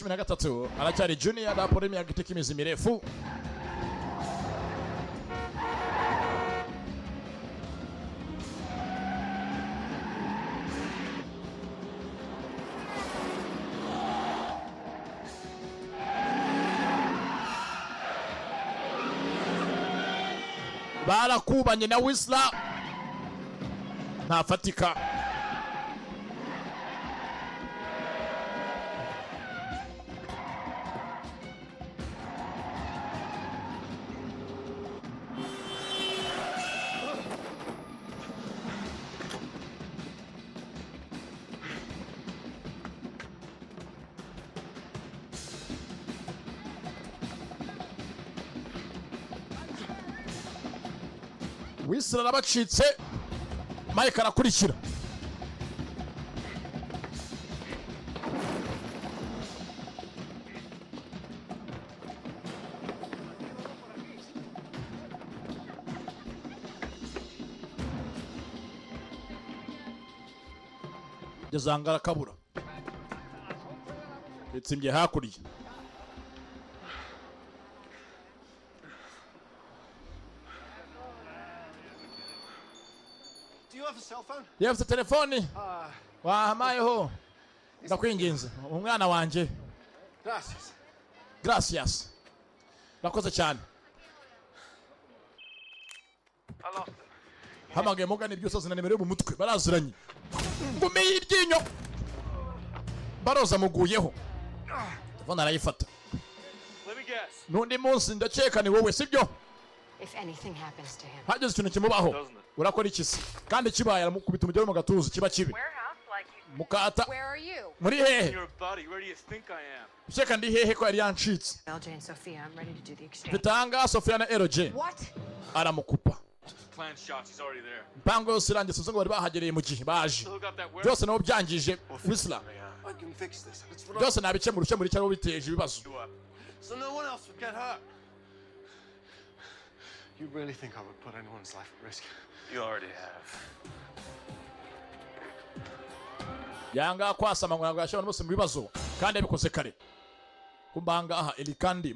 13 aracyari junior da polemi ya Giti kimizi mirefu. Barakubanye na Whistler ntafatika. Whistler arabacitse, Mike arakurikira. Sankara kabura. Itsimbye hakurya. Yafite telefoni. Wahamayeho. Ndakwinginze. Umwana wanje. Gracias. Nakoze cyane. Hamagaye mugani byose zina nimero mu mutwe baraziranye. Ngume y'iryinyo. Baroza muguyeho. Telefoni arayifata. Nundi munsi ndakeka ni wowe sibyo? If anything happens to him. Hageze ikintu kimubaho. Urakora iki se? Kandi kibaye aramukubita umujyo mu gatuza kiba kibi. Mukata. Where are you? Muri hehe? Your buddy, where do you think I am? Sheka ndi hehe ko yari yancitse. LJ and Sophia, I'm ready to do the exchange. Bitanga Sophia na LJ. What? Aramukupa. Plan shots, he's already there. Pango sirange suzo ngo bari bahagereye mu gihe baje. Byose no byangije Whistler. I can fix this. It's what Byose nabice mu ruce muri cyaro biteje ibibazo. so no one else would get hurt. You really think I would put anyone's life at risk? You already have. Yanga kwasama ngo nabwo yashobora bose mu bibazo kandi abikoze kare. Kumbanga aha Elikandi